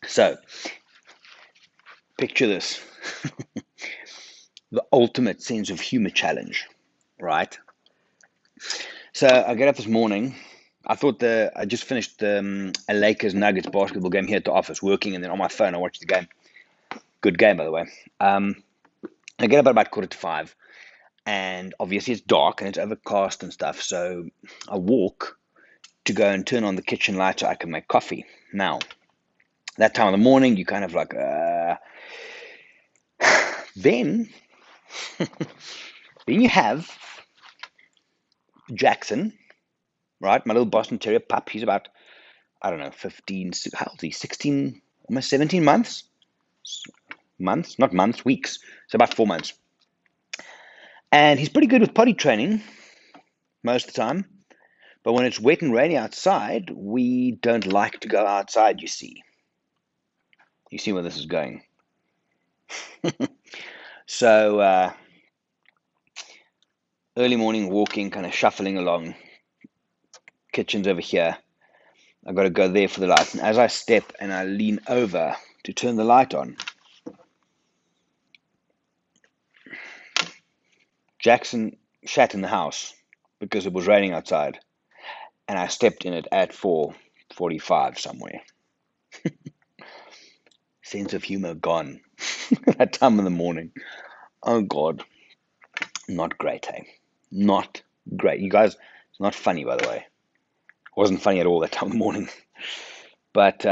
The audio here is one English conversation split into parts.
So picture this. The ultimate sense of humor challenge, right? So I get up this morning. I thought I just finished a Lakers Nuggets basketball game here at the office, working, and then on my phone I watched the game. Good game, by the way. I get up at about 4:45, and obviously it's dark and it's overcast and stuff. So I walk to go and turn on the kitchen light so I can make coffee. Now, that time of the morning, you kind of like, then you have Jackson, right? My little Boston Terrier pup. He's about, I don't know, 15, how old is he? 16, almost 17 months? Months? Not months, weeks. So about 4 months. And he's pretty good with potty training most of the time. But when it's wet and rainy outside, we don't like to go outside, you see. You see where this is going. So early morning walking, kind of shuffling along. Kitchen's over here. I've got to go there for the light. And as I step and I lean over to turn the light on, Jackson shat in the house because it was raining outside. And I stepped in it at 4:45 somewhere. Sense of humor gone. That time in the morning. Oh, God. Not great, hey? Not great. You guys, it's not funny, by the way. It wasn't funny at all that time of the morning. But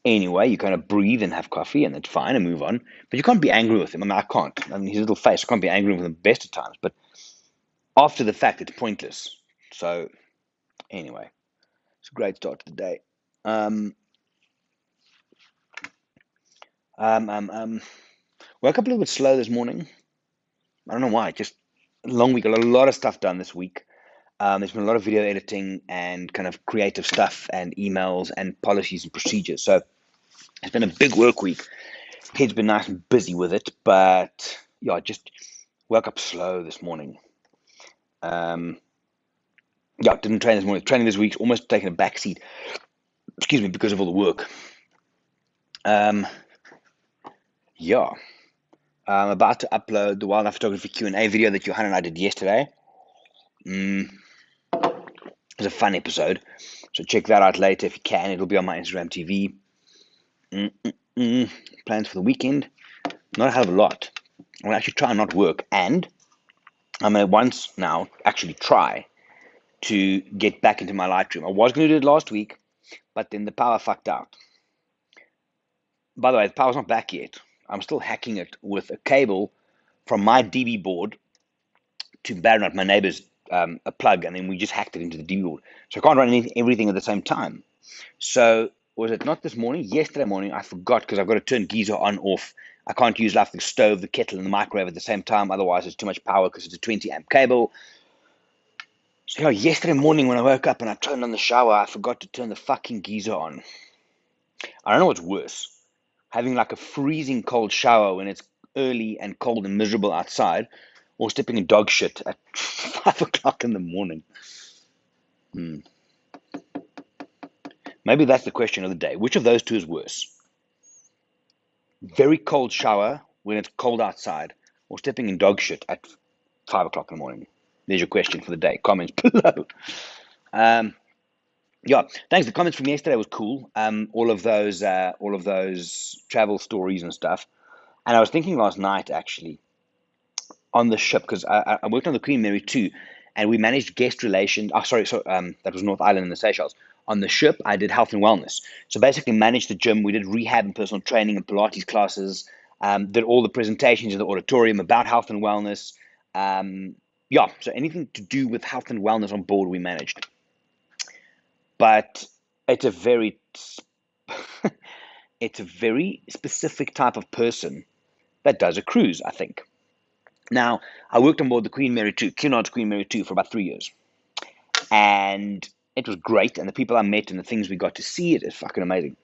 anyway, you kind of breathe and have coffee, and it's fine, and move on. But you can't be angry with him. I mean, I can't. I mean, his little face, I can't be angry with him the best of times. But after the fact, it's pointless. So anyway, it's a great start to the day. Woke up a little bit slow this morning. I don't know why. Just a long week. A lot of stuff done this week. There's been a lot of video editing and kind of creative stuff and emails and policies and procedures. So it's been a big work week. Head's been nice and busy with it, but yeah, I just woke up slow this morning. Yeah, didn't train this morning. Training this week's almost taken a back seat. Excuse me, because of all the work. Yeah. I'm about to upload the wildlife photography Q&A video that Johanna and I did yesterday. It was a fun episode, so check that out later if you can. It'll be on my Instagram TV. Plans for the weekend? Not a hell of a lot. I'm going to actually try and not work, and I'm going to once now actually try to get back into my Lightroom. I was going to do it last week, but then the power fucked out. By the way, the power's not back yet. I'm still hacking it with a cable from my DB board to Baronet, my neighbor's a plug, and then we just hacked it into the DB board. So I can't run everything at the same time. So was it not this morning? Yesterday morning, I forgot because I've got to turn geyser on, off. I can't use like the stove, the kettle, and the microwave at the same time. Otherwise, it's too much power because it's a 20 amp cable. So yeah, yesterday morning when I woke up and I turned on the shower, I forgot to turn the fucking geyser on. I don't know what's worse. Having like a freezing cold shower when it's early and cold and miserable outside, or stepping in dog shit at 5 o'clock in the morning. Maybe that's the question of the day. Which of those two is worse? Very cold shower when it's cold outside, or stepping in dog shit at 5 o'clock in the morning? There's your question for the day. Comments below. Yeah, thanks. The comments from yesterday was cool. All of those travel stories and stuff. And I was thinking last night actually on the ship because I worked on the Queen Mary 2, and we managed guest relations. Oh, sorry, so that was North Island and the Seychelles. On the ship, I did health and wellness. So basically, managed the gym. We did rehab and personal training and Pilates classes. Did all the presentations in the auditorium about health and wellness. Yeah, so anything to do with health and wellness on board, we managed. But it's a very specific type of person that does a cruise, I think. Now, I worked on board the Queen Mary 2, Cunard's Queen Mary 2, for about 3 years. And it was great, and the people I met and the things we got to see, it is fucking amazing.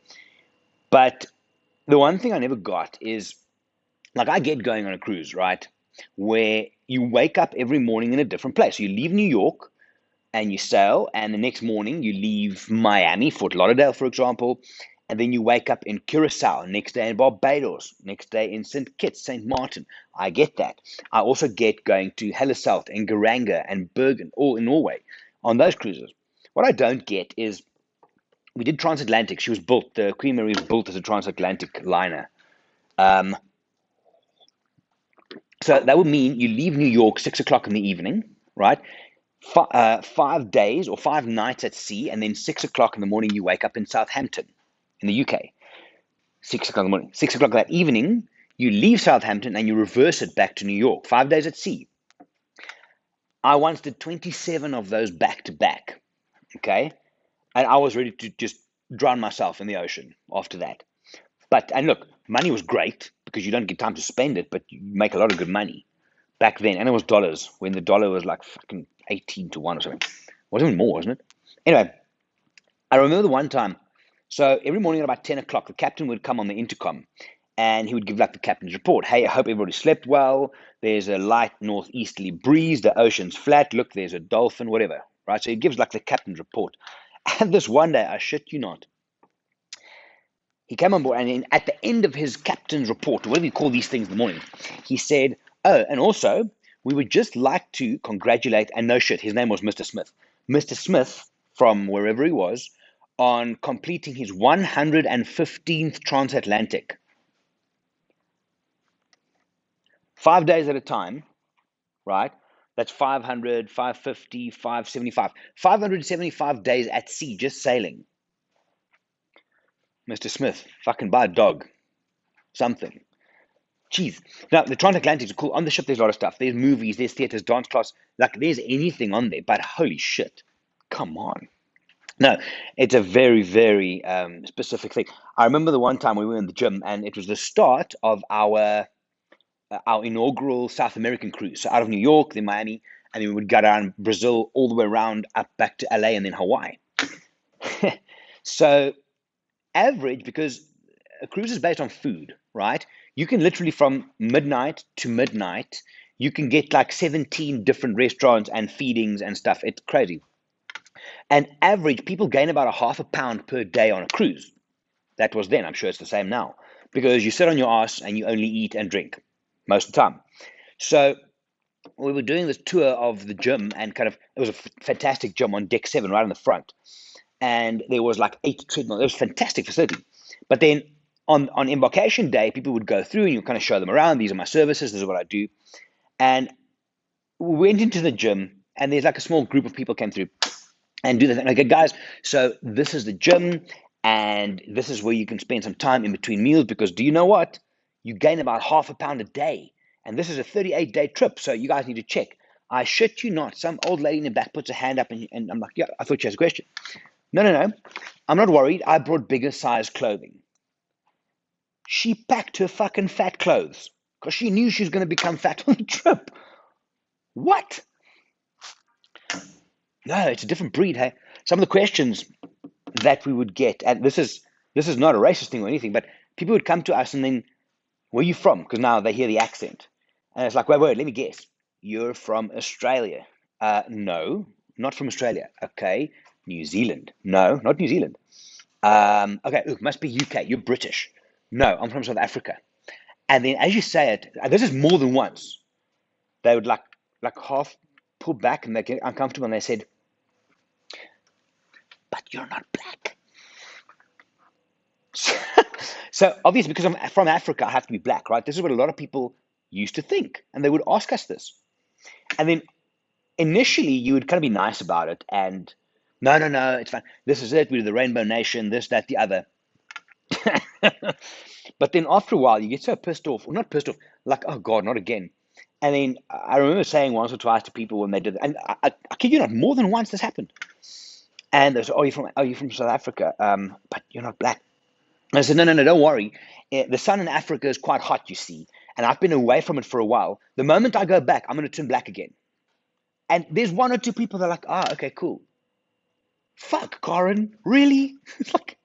But the one thing I never got is, like, I get going on a cruise, right, where you wake up every morning in a different place. So you leave New York, and you sail, and the next morning you leave Miami, Fort Lauderdale, for example, and then you wake up in Curacao, next day in Barbados, next day in St. Kitts, St. Martin. I get that. I also get going to Helleselt and Garanga and Bergen, all in Norway, on those cruises. What I don't get is we did transatlantic. She was built, the Queen Mary was built as a transatlantic liner. Um, so that would mean you leave New York 6 o'clock in the evening, right? 5 days or 5 nights at sea, and then 6 o'clock in the morning you wake up in Southampton, in the UK. 6 o'clock in the morning, 6 o'clock that evening, you leave Southampton and you reverse it back to New York. 5 days at sea. I once did 27 of those back to back. Okay, and I was ready to just drown myself in the ocean after that. And look, money was great because you don't get time to spend it, but you make a lot of good money back then. And it was dollars when the dollar was like fucking 18 to 1 or something. It wasn't even more, wasn't it? Anyway, I remember the one time. So every morning at about 10 o'clock, the captain would come on the intercom and he would give like the captain's report. Hey, I hope everybody slept well. There's a light northeasterly breeze. The ocean's flat. Look, there's a dolphin, whatever. Right? So he gives like the captain's report. And this one day, I shit you not, he came on board, and at the end of his captain's report, or whatever you call these things in the morning, he said, oh, and also, we would just like to congratulate, and no shit, his name was Mr. Smith. Mr. Smith, from wherever he was, on completing his 115th transatlantic. 5 days at a time, right? That's 500, 550, 575. 575 days at sea, just sailing. Mr. Smith, fucking buy a dog. Something. Jeez. Now, the transatlantics are cool. On the ship, there's a lot of stuff. There's movies, there's theaters, dance class. Like, there's anything on there. But holy shit. Come on. No, it's a very, very specific thing. I remember the one time we were in the gym, and it was the start of our inaugural South American cruise. So out of New York, then Miami, and then we would go down Brazil all the way around up back to LA and then Hawaii. So average, because a cruise is based on food, right? You can literally from midnight to midnight, you can get like 17 different restaurants and feedings and stuff. It's crazy. And average, people gain about a half a pound per day on a cruise. That was then. I'm sure it's the same now. Because you sit on your ass and you only eat and drink most of the time. So we were doing this tour of the gym, and kind of, it was a fantastic gym on deck 7 right in the front. And there was like 8 treadmills. It was a fantastic facility. But then on embarkation day, people would go through and you kind of show them around. These are my services. This is what I do. And we went into the gym, and there's like a small group of people came through and do the thing. Like, guys, so this is the gym, and this is where you can spend some time in between meals, because do you know what? You gain about half a pound a day. And this is a 38-day trip, so you guys need to check. I shit you not. Some old lady in the back puts her hand up, and I'm like, yeah, I thought she has a question. No. I'm not worried. I brought bigger size clothing. She packed her fucking fat clothes because she knew she was going to become fat on the trip. What? No, it's a different breed, hey? Some of the questions that we would get, and this is not a racist thing or anything, but people would come to us and then, where are you from? Because now they hear the accent. And it's like, wait, let me guess. You're from Australia. No, not from Australia. Okay. New Zealand. No, not New Zealand. Okay, must be UK. You're British. No, I'm from South Africa. And then as you say it, and this is more than once, they would like half pull back and they get uncomfortable, and they said, but you're not black. So obviously, because I'm from Africa, I have to be black, right? This is what a lot of people used to think, and they would ask us this. And then initially, you would kind of be nice about it, and no, it's fine. This is it. We're the Rainbow Nation, this, that, the other. But then after a while, you get so pissed off, or not pissed off, like, oh God, not again. And then I remember saying once or twice to people when they did, and I kid you not, more than once this happened. And they said, oh, you're from South Africa, but you're not black. And I said, no, don't worry. The sun in Africa is quite hot, you see, and I've been away from it for a while. The moment I go back, I'm going to turn black again. And there's 1 or 2 people that are like, okay, cool. Fuck, Karen, really? It's like,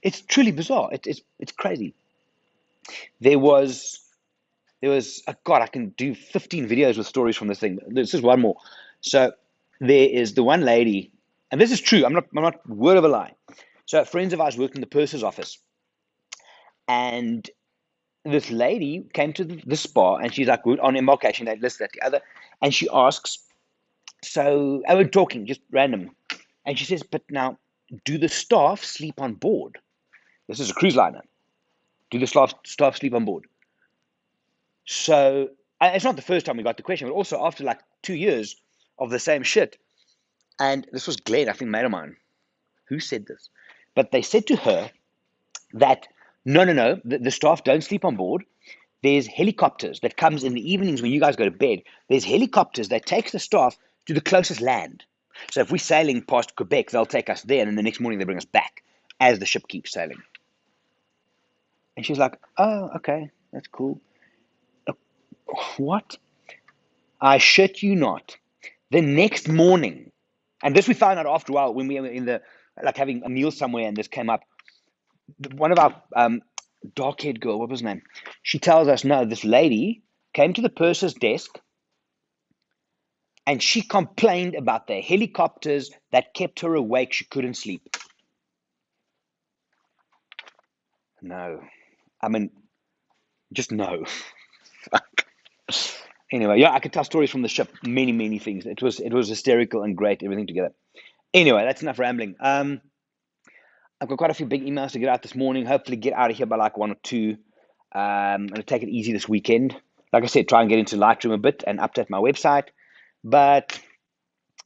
it's truly bizarre. It's crazy. There was God, I can do 15 videos with stories from this thing. This is one more. So there is the one lady, and this is true. I'm not word of a lie. So friends of ours worked in the purser's office, and this lady came to the spa, and she's like, on embarkation, they list that the other, and she asks, so I was talking just random, and she says, but now, do the staff sleep on board? This is a cruise liner. Do the staff sleep on board? So it's not the first time we got the question, but also after like 2 years of the same shit. And this was Glenn, I think, mate of mine, who said this. But they said to her that no, the staff don't sleep on board. There's helicopters that comes in the evenings when you guys go to bed. There's helicopters that takes the staff to the closest land. So if we're sailing past Quebec, they'll take us there, and then the next morning they bring us back as the ship keeps sailing. And she's like, oh, okay, that's cool. What? I shit you not. The next morning, and this we found out after a while when we were in the like having a meal somewhere, and this came up. One of our dark-haired girl, what was her name? She tells us, no, this lady came to the purser's desk and she complained about the helicopters that kept her awake. She couldn't sleep. No, I mean, just no. Anyway, yeah, I could tell stories from the ship, many things. It was hysterical and great, everything together. Anyway, that's enough rambling. I've got quite a few big emails to get out this morning. Hopefully, get out of here by like 1 or 2. I'm going to take it easy this weekend. Like I said, try and get into Lightroom a bit and update my website. But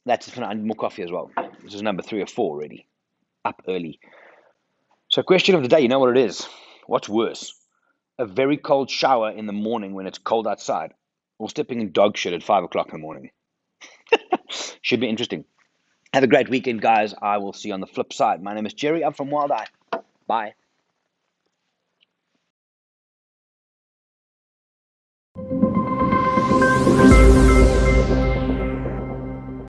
that's it for now. I need more coffee as well. This is number 3 or 4 already. Up early. So, question of the day, you know what it is? What's worse? A very cold shower in the morning when it's cold outside, or stepping in dog shit at 5 o'clock in the morning? Should be interesting. Have a great weekend, guys. I will see you on the flip side. My name is Gerry. I'm from Wild Eye. Bye.